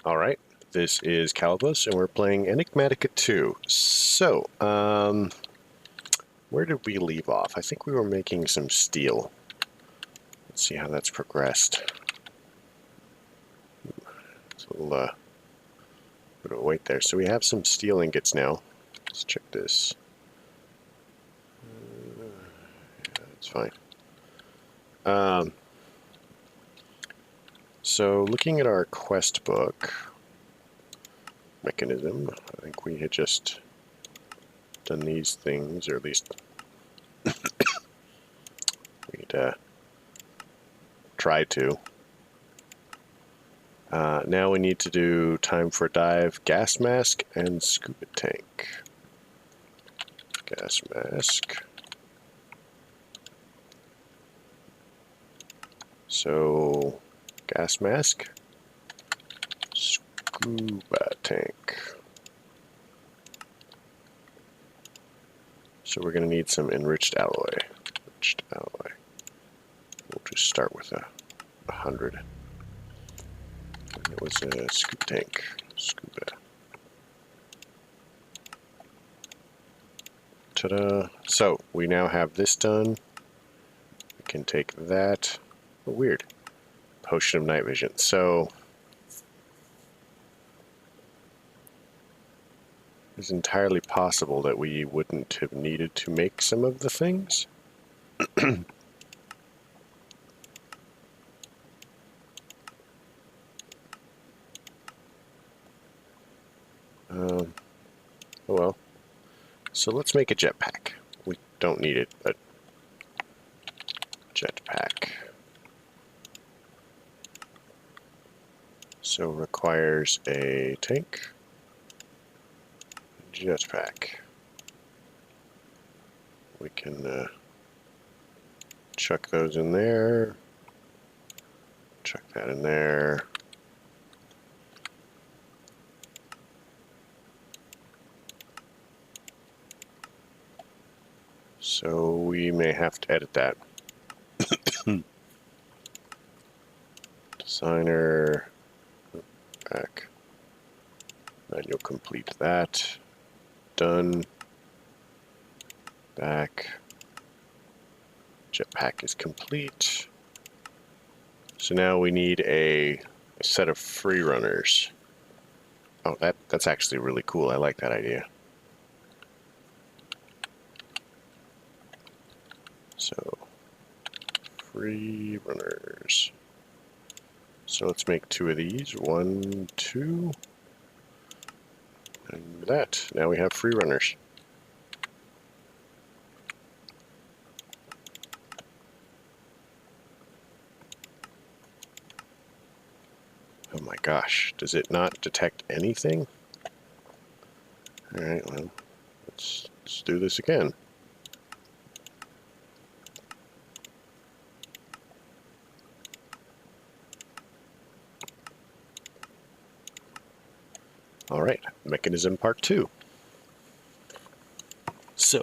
Alright, this is Calibos, and we're playing Enigmatica 2. So, where did we leave off? I think we were making some steel. Let's see how that's progressed. It's a little bit of a wait there. So we have some steel ingots now. Let's check this. Yeah, that's fine. So looking at our quest book mechanism, I think we had just done these things, or at least we'd try to. Now we need to do time for a dive, gas mask, and scuba tank. Gas mask. So, gas mask, scuba tank. So we're going to need some enriched alloy. We'll just start with 100. And it was a scuba tank. Scuba. Ta-da! So we now have this done. We can take that. Oh, weird. Potion of night vision. So it's entirely possible that we wouldn't have needed to make some of the things. Oh well. So let's make a jetpack. We don't need it, but jetpack. So requires a tank. Jetpack. We can chuck those in there. Chuck that in there. So we may have to edit that. Designer, back. Then you'll complete that. Done. Back. Jetpack is complete. So now we need a set of free runners. Oh, that's actually really cool. I like that idea. So, free runners. So let's make 2 of these. 1, 2. And that. Now we have free runners. Oh my gosh. Does it not detect anything? Alright, well, let's do this again. Alright, mechanism part 2. So,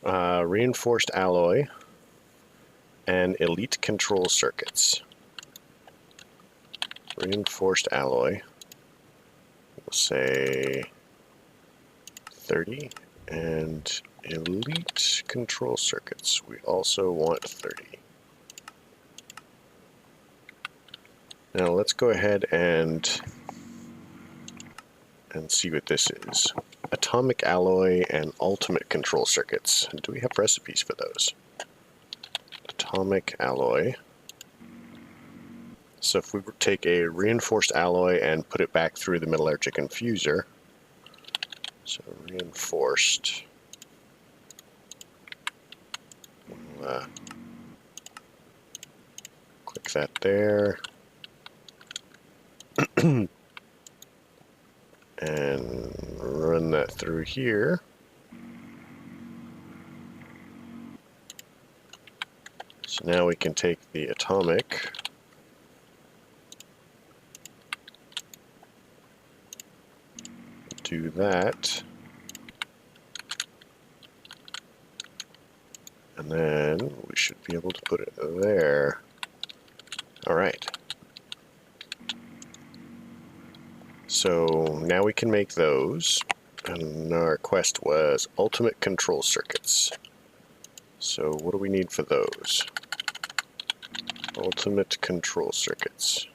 reinforced alloy and elite control circuits. Reinforced alloy, we'll say 30, and elite control circuits, we also want 30. Now let's go ahead and see what this is. Atomic alloy and ultimate control circuits. Do we have recipes for those? Atomic alloy. So if we take a reinforced alloy and put it back through the metallurgic infuser, so reinforced, we'll click that there, and run that through here. So now we can take the atomic, do that, and then we should be able to put it there. All right. So now we can make those. And our quest was ultimate control circuits. So what do we need for those? Ultimate control circuits.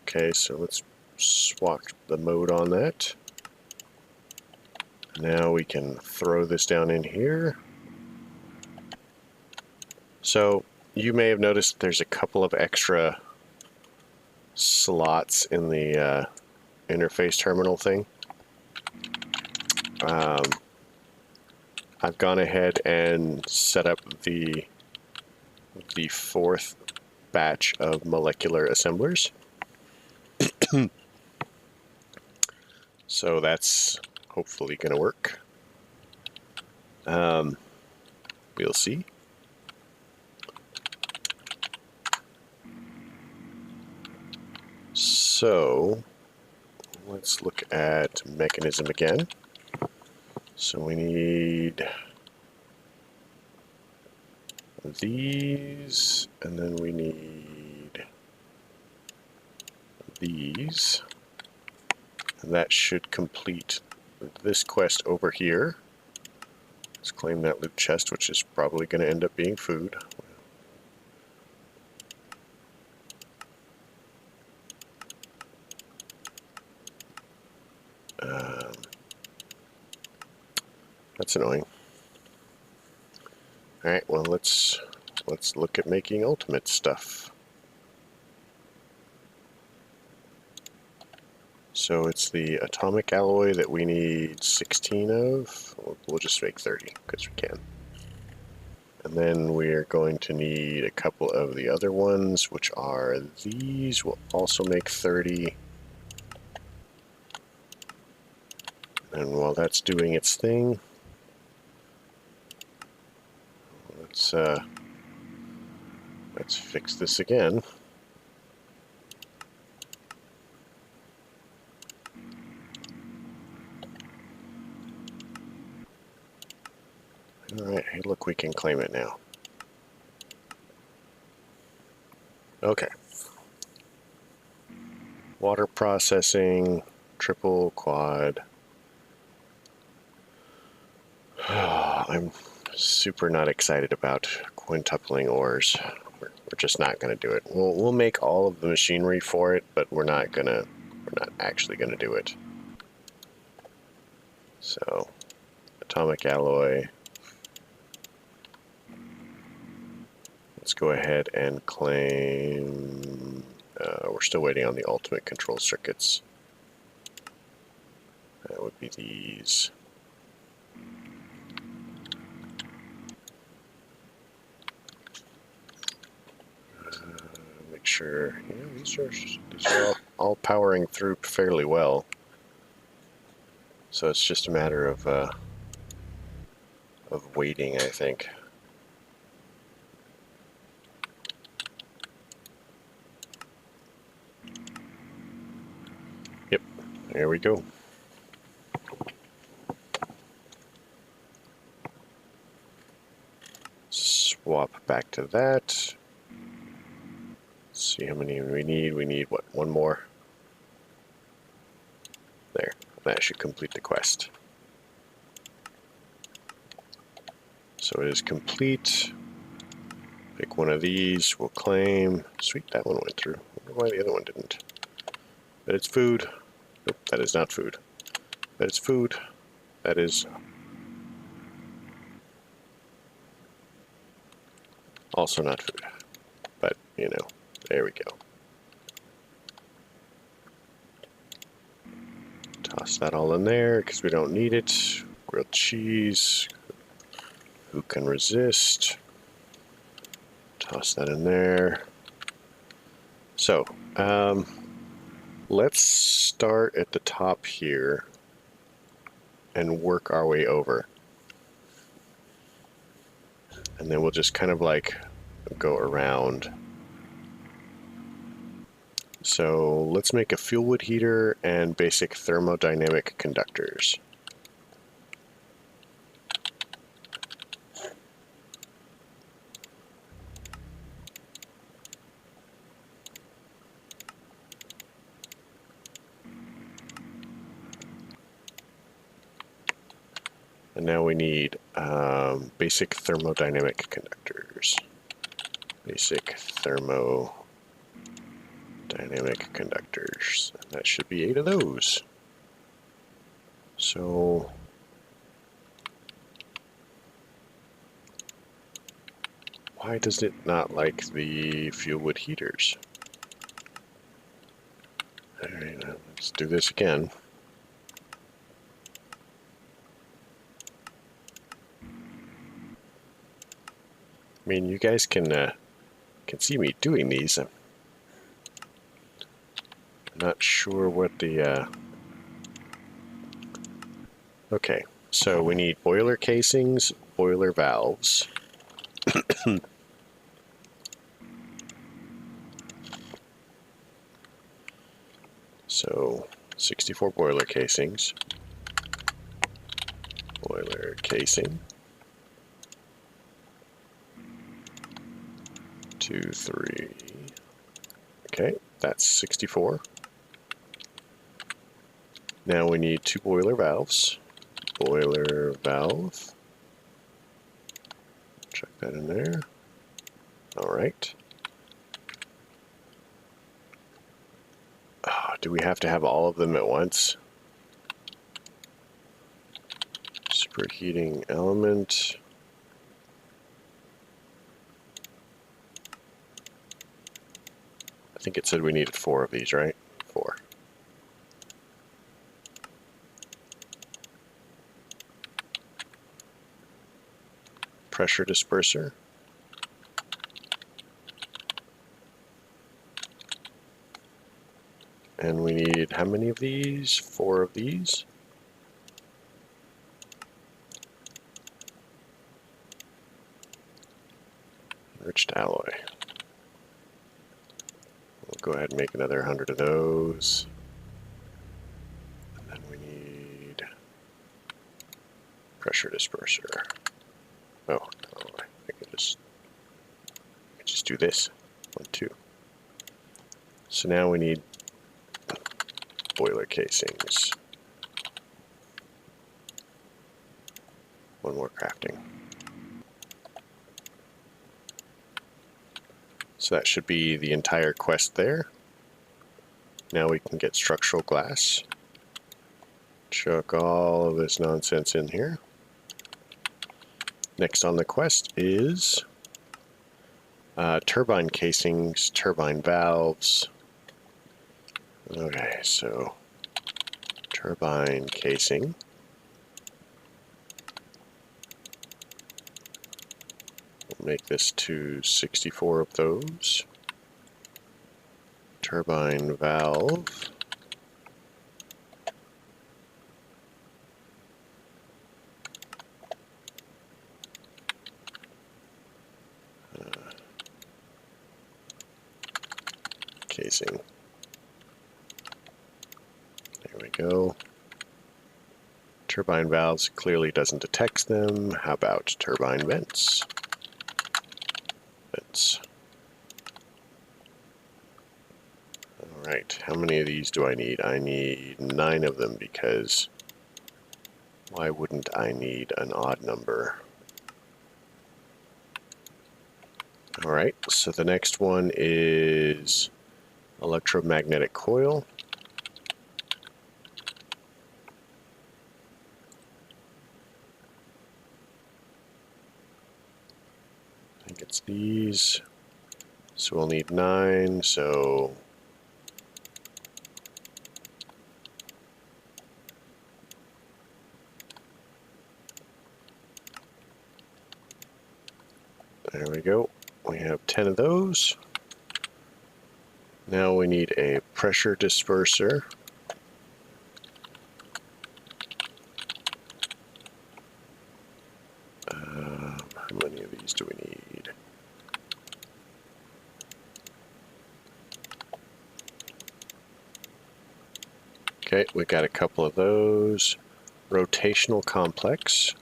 Okay, so let's swap the mode on that. Now we can throw this down in here. So you may have noticed there's a couple of extra slots in the interface terminal thing. I've gone ahead and set up the fourth batch of molecular assemblers. So that's hopefully going to work. We'll see. So let's look at mechanism again. So we need these, and then we need these. And that should complete this quest over here. Let's claim that loot chest, which is probably going to end up being food. That's annoying. Alright, well let's look at making ultimate stuff. So it's the atomic alloy that we need 16 of. We'll just make 30 because we can. And then we're going to need a couple of the other ones, which are these. We'll also make 30. And while that's doing its thing, let's fix this again. Alright, hey look, we can claim it now. Okay. Water processing, triple, quad. I'm super not excited about quintupling ores. We're just not going to do it. We'll make all of the machinery for it, but we're not actually gonna do it. So, atomic alloy. Let's go ahead and claim. We're still waiting on the ultimate control circuits. That would be these. Make sure, yeah, these are all powering through fairly well. So it's just a matter of waiting, I think. Yep, there we go. Swap back to that. Let's see how many we need. We need, what, one more? There. That should complete the quest. So it is complete. Pick one of these. We'll claim. Sweet, that one went through. I wonder why the other one didn't. But it's food. Nope, that is not food. That is food. That is also not food. But, you know, there we go. Toss that all in there because we don't need it. Grilled cheese. Who can resist? Toss that in there. So, let's start at the top here and work our way over. And then we'll just kind of like go around. So let's make a fuel wood heater and basic thermodynamic conductors. And now we need basic thermodynamic conductors. Basic thermodynamic conductors. And that should be 8 of those. So why does it not like the fuel wood heaters? Alright, let's do this again. I mean, you guys can see me doing these. I'm not sure what the... Okay, so we need boiler casings, boiler valves. So 64 boiler casings. Boiler casing. 2, 3. Okay, that's 64. Now we need 2 boiler valves. Boiler valve. Check that in there. All right. Oh, do we have to have all of them at once? Superheating element. I think it said we needed 4 of these, right? 4. Pressure disperser. And we need how many of these? 4 of these. Enriched alloy. We'll go ahead and make another 100 of those. And then we need pressure disperser. Oh, I can just do this. 1, 2. So now we need boiler casings. 1 more crafting. So that should be the entire quest there. Now we can get structural glass. Chuck all of this nonsense in here. Next on the quest is turbine casings, turbine valves. Okay, so turbine casing. We'll make this to 64 of those. Turbine valve. Casing. There we go. Turbine valves clearly doesn't detect them. How about turbine vents? Vents. Alright, how many of these do I need? I need 9 of them because why wouldn't I need an odd number? Alright, so the next one is electromagnetic coil. I think it's these. So we'll need 9, so there we go. We have 10 of those. Now we need a pressure disperser. How many of these do we need? Okay, we got a couple of those. Rotational complex.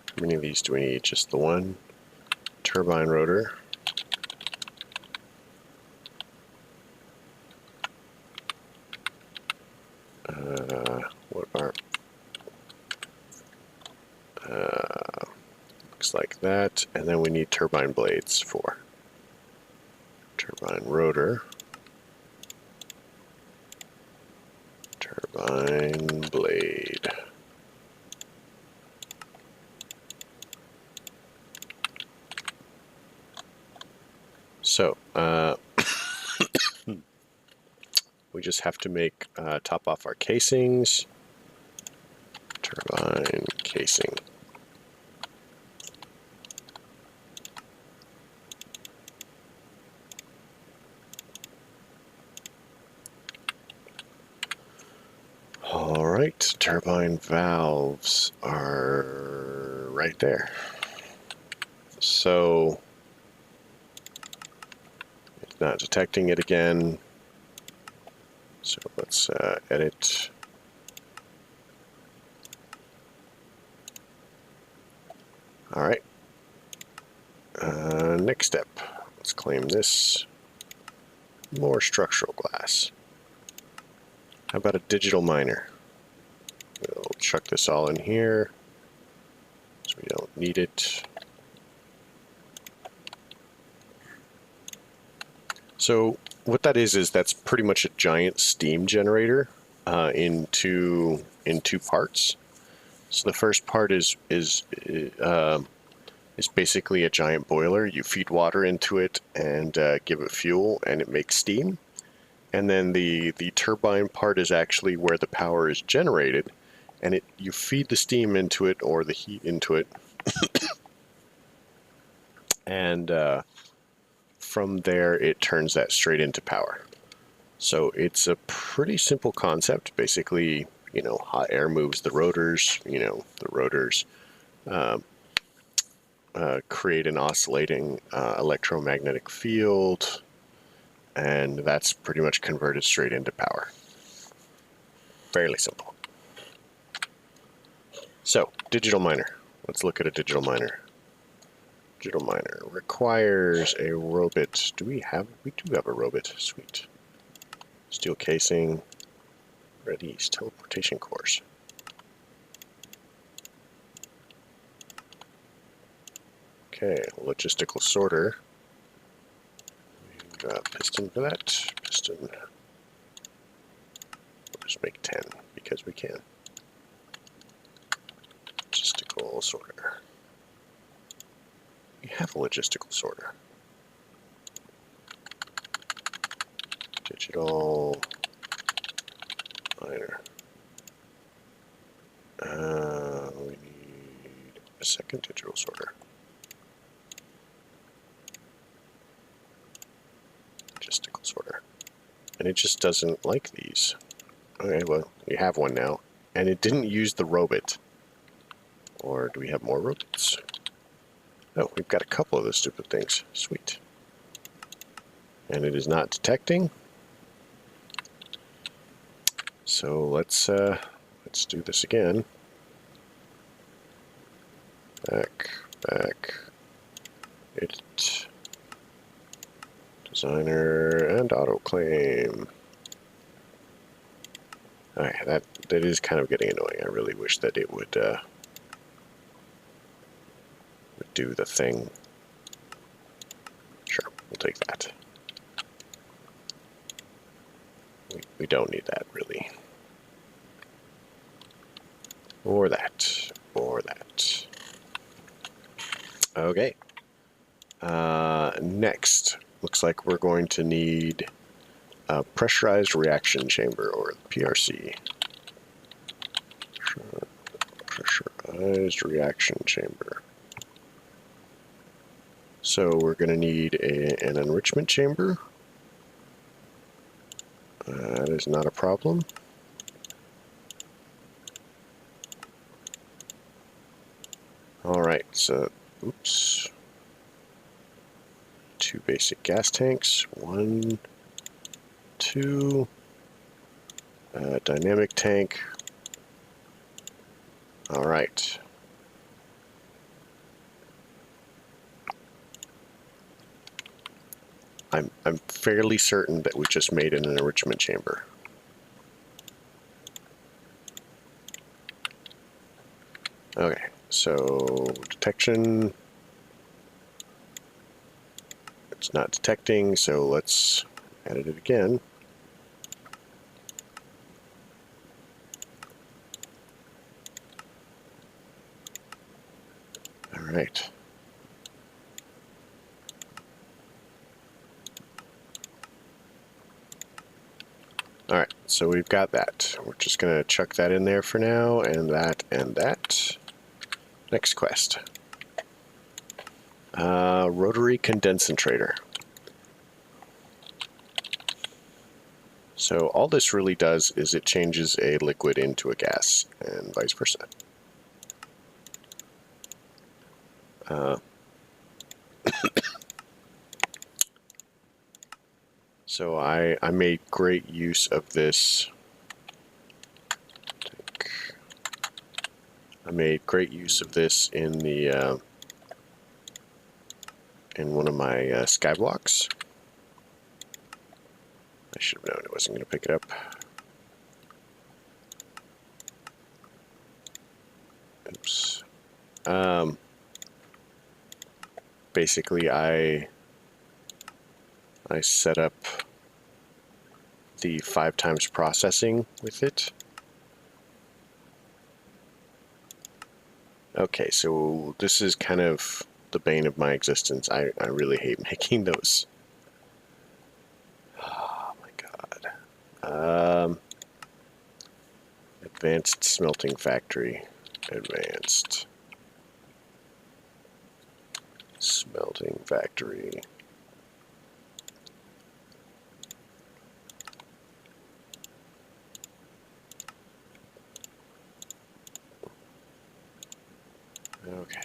How many of these do we need? Just the one. Turbine rotor. Looks like that. And then we need turbine blades for turbine rotor. Turbine blade. So, we just have to make top off our casings. Turbine casing. All right, turbine valves are right there. So it's not detecting it again. So let's edit. All right. Next step. Let's claim this. More structural glass. How about a digital miner? We'll chuck this all in here, so we don't need it. So what that is that's pretty much a giant steam generator in two parts. So the first part is basically a giant boiler. You feed water into it and give it fuel, and it makes steam. And then the turbine part is actually where the power is generated, and you feed the steam into it or the heat into it, and from there it turns that straight into power. So it's a pretty simple concept. Basically, hot air moves the rotors. The rotors create an oscillating electromagnetic field, and that's pretty much converted straight into power. Fairly simple. So, digital miner. Let's look at a digital miner. Digital miner requires a robot. We do have a robot. Sweet. Steel casing. Ready. Teleportation cores. Okay, logistical sorter. We've got piston for that. Piston. We'll just make 10 because we can. Logistical sorter. We have a logistical sorter. Digital miner. We need a second digital sorter. Logistical sorter. And it just doesn't like these. Okay, well, we have one now. And it didn't use the robot. Or do we have more robots? Oh, we've got a couple of those stupid things. Sweet. And it is not detecting. So let's do this again. Back, edit, designer, and autoclaim. Alright, that is kind of getting annoying. I really wish that it would do the thing. Sure, we'll take that. We don't need that, really. Or that. Or that. Okay. Next, looks like we're going to need a pressurized reaction chamber, or PRC. Pressurized reaction chamber. So we're going to need an enrichment chamber. That is not a problem. All right, so, oops. 2 basic gas tanks. 1, 2. Dynamic tank. All right. I'm fairly certain that we just made an enrichment chamber. Okay, So detection, it's not detecting, so let's edit it again. All right. All right, so we've got that. We're just gonna chuck that in there for now, and that, and that. Next quest. Rotary condensator. So all this really does is it changes a liquid into a gas, and vice versa. So I made great use of this. I made great use of this in the in one of my skyblocks. I should have known it wasn't going to pick it up. Oops. Basically, I set up the 5 times processing with it. Okay, so this is kind of the bane of my existence. I really hate making those. Oh my god. Advanced smelting factory. Advanced smelting factory. Okay.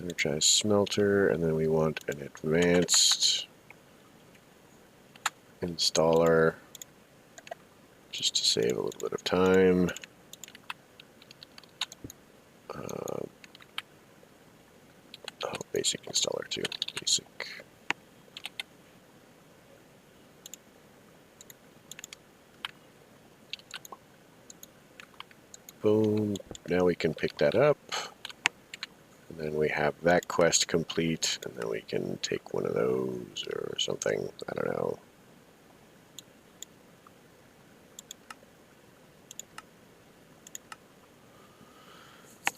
Energize smelter, and then we want an advanced installer just to save a little bit of time. Basic installer too. Basic. Boom. Now we can pick that up. And then we have that quest complete, and then we can take one of those or something. I don't know.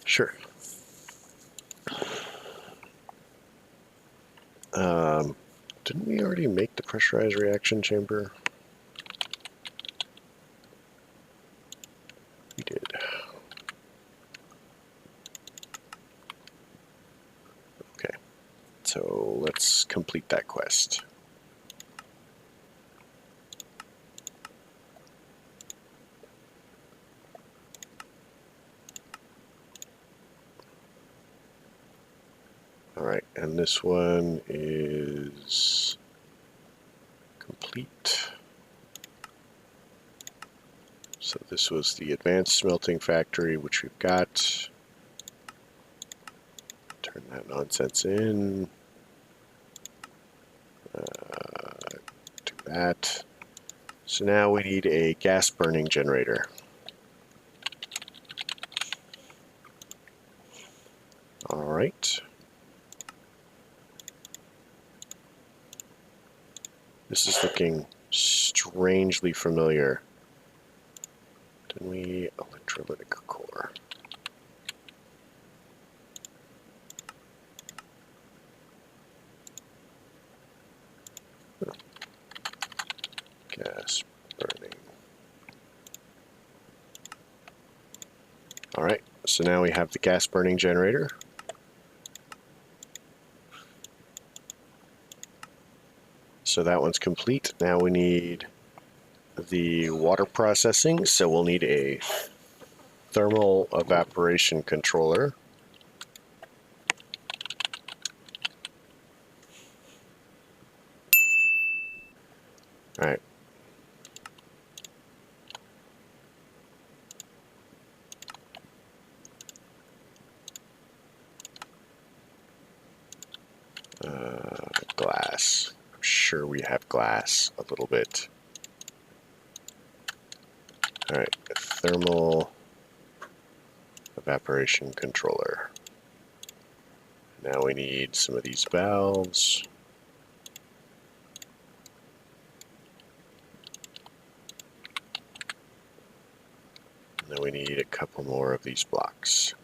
Sure. Didn't we already make the pressurized reaction chamber? We did. Okay. So let's complete that quest. All right, and this one is complete. So this was the advanced smelting factory, which we've got. Turn that nonsense in. Do that. So now we need a gas burning generator. All right. This is looking strangely familiar. Didn't we? Electrolytic core. Gas burning. All right, so now we have the gas burning generator. So that one's complete. Now we need the water processing. So we'll need a thermal evaporation controller. All right. Glass. sure we have glass a little bit. All right, thermal evaporation controller. Now we need some of these valves. And then we need a couple more of these blocks.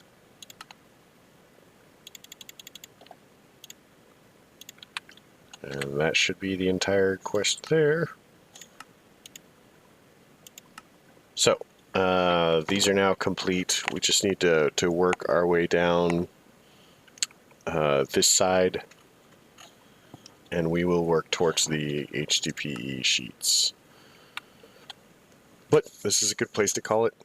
And that should be the entire quest there. So, these are now complete. We just need to work our way down this side, and we will work towards the HDPE sheets. But this is a good place to call it.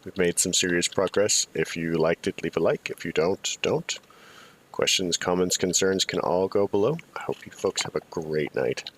We've made some serious progress. If you liked it, leave a like. If you don't, don't. Questions, comments, concerns can all go below. I hope you folks have a great night.